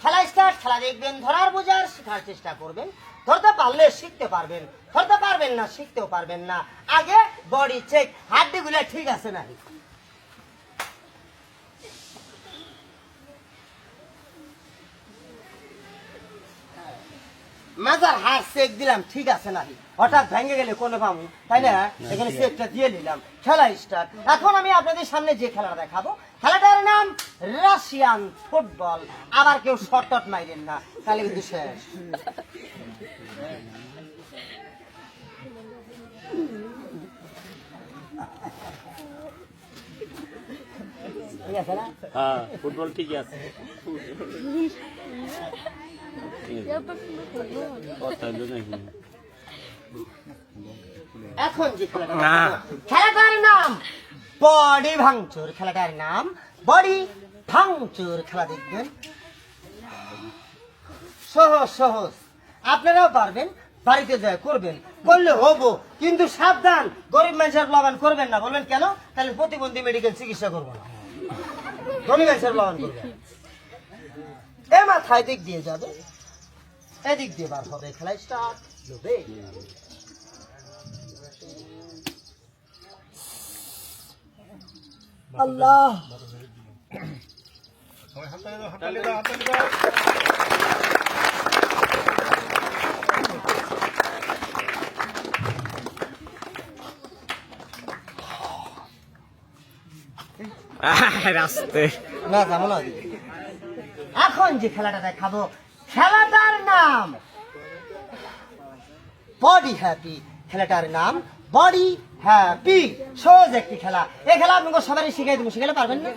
খেলা স্টার্ট। খেলা দেখবেন, ধরার বোঝার শেখার চেষ্টা করবেন। ধরতে পারলে শিখতে পারবেন, ধরতে পারবেন না শিখতেও পারবেন না। আগে বডি চেক, হাড্ডিগুলো ঠিক আছে নাকি। মাজার হাত চেক দিলাম ঠিক আছে নাকি, হঠাৎ ভেঙে গেলে কোনো পাবো, তাই না? এখানে চেকটা দিয়ে নিলাম। খেলা স্টার্ট। এখন আমি আপনাদের সামনে যে খেলাটা দেখাবো, খেলাটার নাম রাশিয়ান ফুটবল। আবার কেউ শর্টট মাইরেন না, তাহলে কিন্তু শেষ। ঠিক আছে না? হ্যাঁ, ফুটবল ঠিকই আছে। এখন যে খেলাটার নাম বডি ভাঙচুর। খেলাটার নাম বডি ভাঙচুর। খেলা দেখবেন, সহজ সহজ, আপনারাও পারবেন। বাড়িতে যায় করবেন, করলে হবো, কিন্তু সাবধান, গরিব মানুষের প্লাবান করবেন না। বলবেন কেন? তাহলে প্রতিবন্ধী মেডিকেল চিকিৎসা করবো না, ধনী মানুষের প্লাবান করবেন। এ মাথায় দিক দিয়ে যাবে, এদিক দিয়ে বার হবে। খেলা স্টার্ট হবে। আল্লাহ, রাস্তে না যাবো না। এখন যে খেলাটা দেখাবো, খেলাটার নাম বডি হ্যাপি। খেলাটার নাম বডি হ্যাপি। সহজ একটি খেলা। এই খেলা আপনাকে সবারই শিখাই দেবো, শিখালে পারবেন না?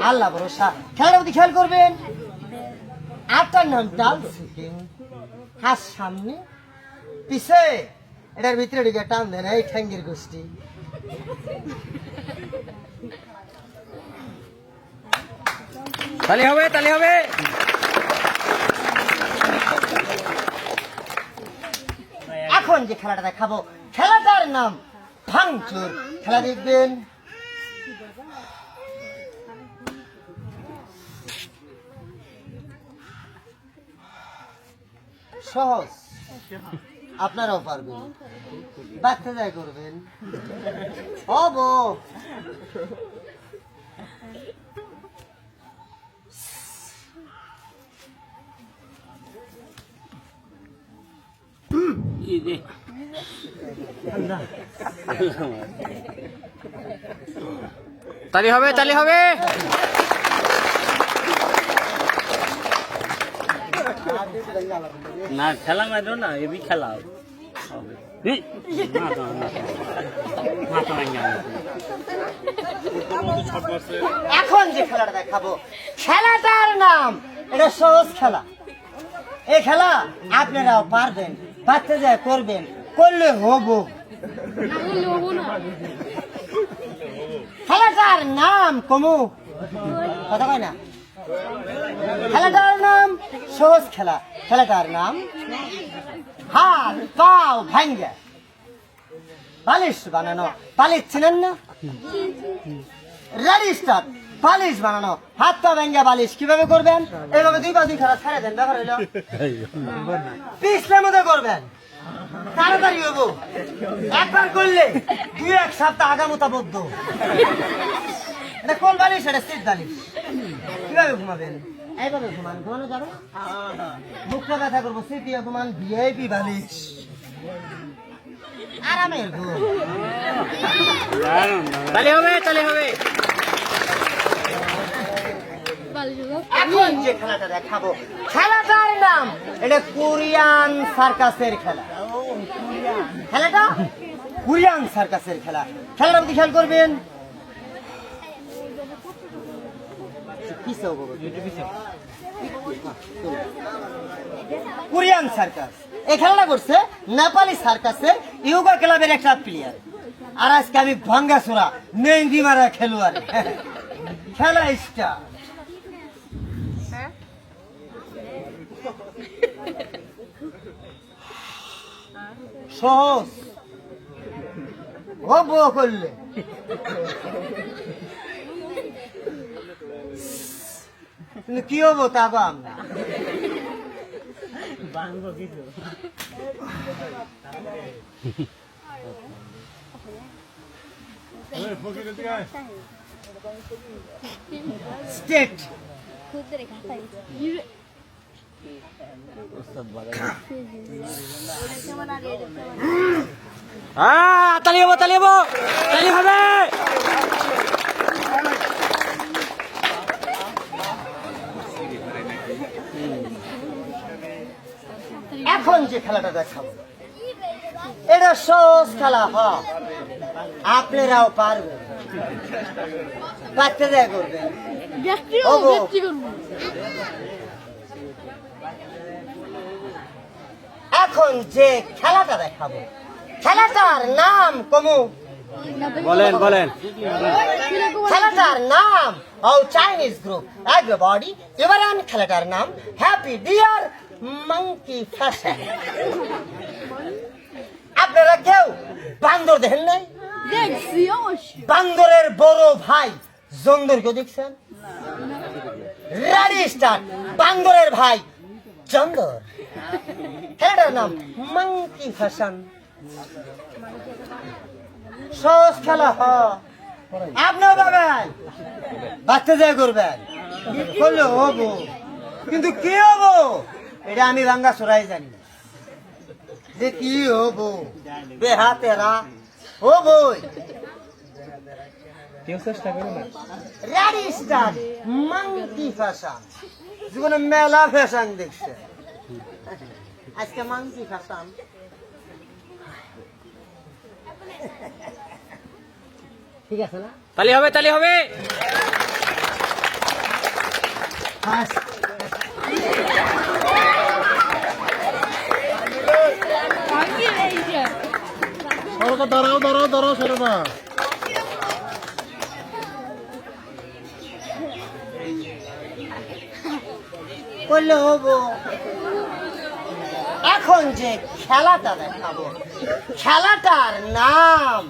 আল্লাহ ভরসা। খেলাটা প্রতি খেয়াল করবেন। আপনার নাম ডাল সিকিং, হাত সামনে পিছে, এটার ভিতরে ঢুকে টান দেন, এই ঠ্যাঙ্গের গোষ্ঠী। তালি হবে, তালি হবে। এখন যে খেলাটা দেখাবো, খেলাটার নাম ভাঙচুর। খেলা দেখবেন, সহজ, আপনারাও পারবেন। বাচ্চা যায় করবেন, হবো। তালি হবে, তালি হবে। না খেলা মারো না, এবি খেলা এখন যে খেলাটা দেখাবো, খেলাটার নাম, এটা সহজ খেলা। এই খেলা আপনারাও পারবেন, বাচ্চা যায় করবেন, করলে হবো। খেলাটার নাম কমু, কথা কয় না। খেলাটার নাম সহজ খেলা। খেলাটার নাম হাত পাও ভাঙ্গা বালিশ বানানো। বালিশ চিনেন না? Ready start. বালিশ বানানো, হাত পা ভাঙ্গা বালিশ কিভাবে করবেন? এইভাবে দুই পা দুই খেলা ছেড়ে দেন, ব্যাপার হইল। পিছলের মধ্যে করবেন, তাড়াতাড়ি হবো। একবার করলে 2-1 সপ্তাহ আগামতা বদ্ধ। কোন বালিশ? এটা সিট বালিশ। কিভাবে ঘুমাবেন? এইভাবে ঘুমান, ঘুমানো যাবে না। মুখটা ব্যথা করবো, সিটিও ঘুমান, ভিআইপি বালিশ, আরামের ঘুম। তালি হবে, তালি হবে। এখন যে খেলাটা দেখাবো, খেলাটার নাম, এটা কোরিয়ান সার্কাসের খেলা। খেলাটা কোরিয়ান সার্কাসের খেলা। খেলাটা প্রতি খেয়াল করবেন। কোরিয়ান সার্কাস এই খেলাটা করছে নেপালি সার্কাসের ইয়োগা ক্লাবের একটা প্লেয়ার। আর আজকে আমি ভাঙ্গাসোরা মেহেন্দি মারা খেলোয়াড়। খেলা স্টার্ট। সহজ ও বউ করলে কিন্তু কি হবো তা আমরা স্টেট তালি হবো তালি হবো তালি হবে। এখন যে খেলাটা দেখাবো এটা সহজ খেলা আপনারাও পারবেন পারতে দেয়া করবেন এখন যে খেলাটা দেখাবো খেলাটার নাম কমু বলেন বলেন। খেলাটার নাম ও চাইনিজ গ্রুপ এভরিবডি এবারে আমি খেলাটার নাম হ্যাপি ডিয়ার মাঙ্কি ফ্যাশন। আপনারা কেউ বান্দর দেখেন নাই? বান্দরের বড় ভাই জন্দরকে দেখছেন? Ready start. বান্দরের ভাই জন্দর। খেলাটার নাম মাঙ্কি ফ্যাশন। সহজ খেলা আপনিও পাবেন বাচ্চা যায় করবেন করলে হবো কিন্তু কি হবো এটা আমি ভাঙ্গা সরাই জানি না যে কি হবো বেহাতেরা হবো। Ready start. মাঙ্কি ফ্যাশন জীবনে মেলা ফ্যাশন দেখছে আজকে মাঙ্কি ফ্যাশন। ঠিক আছে না? তালি হবে তালি হবে। দাঁড়াও দাঁড়াও দাঁড়াও সরবা করলে হবো। এখন যে খেলাটা দেখাবো খেলাটার নাম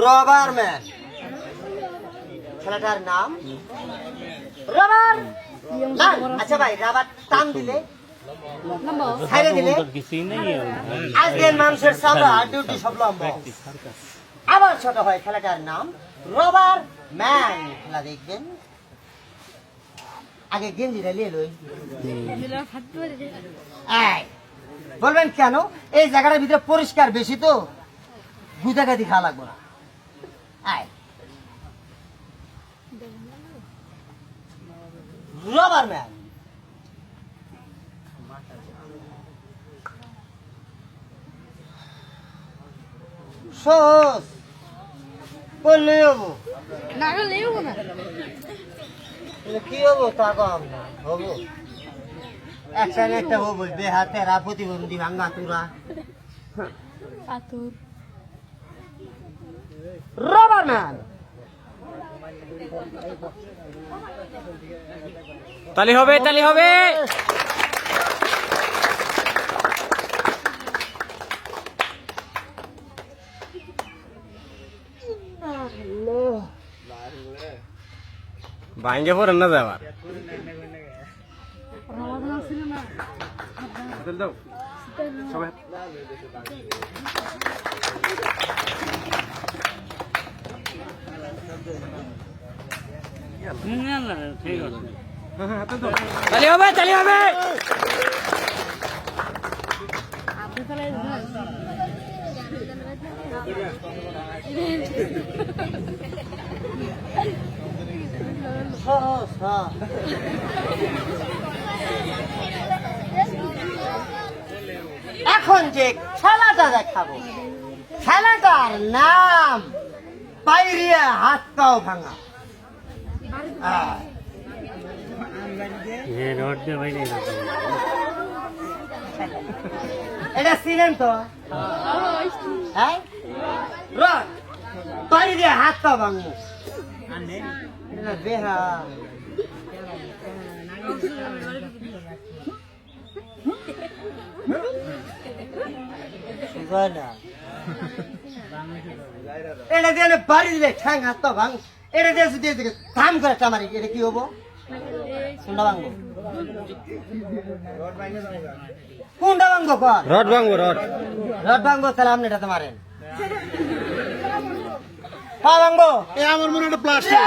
রবার ম্যান। খেলাটার নাম রবার ম্যান। আচ্ছা ভাই রাবার টান দিলে ছাইড়ে দিলে আজকের মানুষের চামড়া ডিউটি সব লম্বা আবার ছোট হয়। খেলাটার নাম রবার ম্যান। খেলা দেখবেন আগে গেঞ্জিটা নিয়ে লই। বলবেন কেন? এই জায়গাটার ভিতরে পরিষ্কার বেশি তো গুদাগাদি খাওয়া লাগবো না। রবার ম্যান সহজ করলে হবো কি হবো তা কম না হবো একটা না একটা হবো বেহাতেরা প্রতিবন্ধী ভাঙ্গা তুরা রবার ম্যান। তালি হবে তালি হবে। ভাঙ্গে পড়েন না যাবার তালি হবে তালি হবে। এখন যে খেলাটা দেখাবো খেলাটার নাম পাইরিয়া হাত পাও ভাঙা। এটা ছিলেন তো হ্যাঁ পাইরি দিয়ে হাত পা ভাঙবো বেহা বুঝায় না। এটা দিয়ে না বাড়ি দিলে ঠ্যাং হাত তো ভাঙ, এটা দিয়ে যদি এদিকে ধাম করে একটা মারি, এটা কি হবো? কোনটা ভাঙবো? কোনটা ভাঙবো কর? রড ভাঙবো রড। রড ভাঙবো, তাহলে আপনি এটাতে মারেন। পা ভাঙবো, এ আমার মনে হয় প্লাস্টিক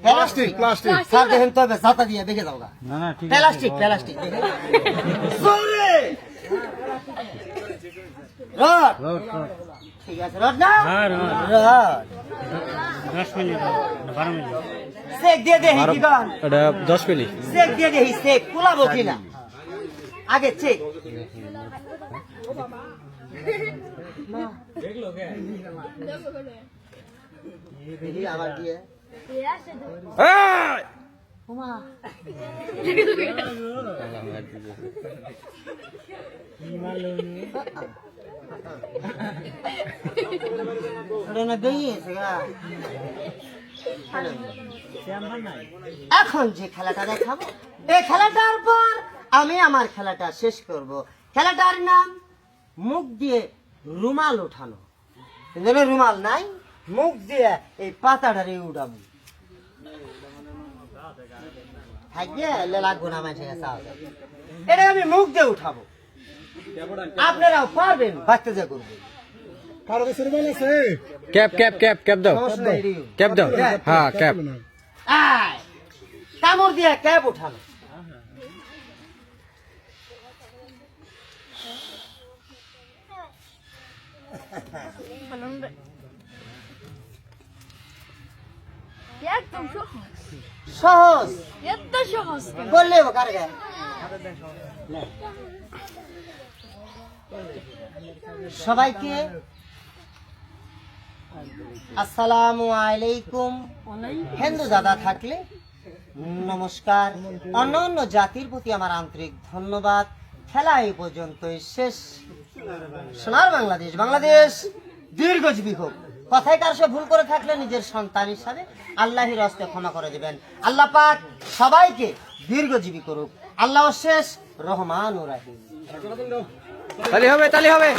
প্লাস্টিক প্লাস্টিক স্যার দেখেন তো জাতা দিয়ে দেখে যাও গা। না না ঠিক প্লাস্টিক প্লাস্টিক দেখেন। সরে রড, ঠিক আছে রড না রড 10 মিনিট 12 মিনিট। চেক দিয়ে দেখি কি গান, এটা 10 মিনিট। চেক দিয়ে দেখি চেক কুলাবো কিনা, আগে চেক। দেখি আবার দিয়ে ওমা ওটা না বেরিয়েছে গা। এখন যে খেলাটা দেখাবো, এই খেলাটার পর আমি আমার খেলাটা শেষ করব। খেলাটার নাম মুখ দিয়ে রুমাল উঠানো। কিন্তু রুমাল নাই, মুখ দিয়ে এই পাতাটারে উঠাবো। থাকবে লাগবো না মানুষের কাছে আওয়াজ। এটা আমি মুখ দিয়ে উঠাবো, আপনারাও পারবেন, বাচ্চা যা করবেন। কারো কাছে রুমাল আছে? ক্যাপ ক্যাপ ক্যাপ ক্যাপ দাও, সমস্যা নাই, এদিকে। ক্যাপ দাও। হ্যাঁ ক্যাপ। আয়, কামড় দিয়ে ক্যাপ উঠানো। একদম সহজ, সহজ এত সহজ কেন? বললে কার গায়ে? সবাইকে আসসালামু আলাইকুম। হিন্দু দাদা থাকলে নমস্কার। অন্য অন্য জাতির প্রতি আমার আন্তরিক ধন্যবাদ। খেলা এই পর্যন্তই শেষ। সোনার বাংলাদেশ, বাংলাদেশ দীর্ঘজীবী হোক। কথায় কার সে ভুল করে থাকলে নিজের সন্তান হিসাবে আল্লাহর হস্তে ক্ষমা করে দিবেন। আল্লাহ পাক সবাইকে দীর্ঘজীবী করুক। আল্লাহ শেষ রহমান ও রাহিম। তালি হবে তালি হবে।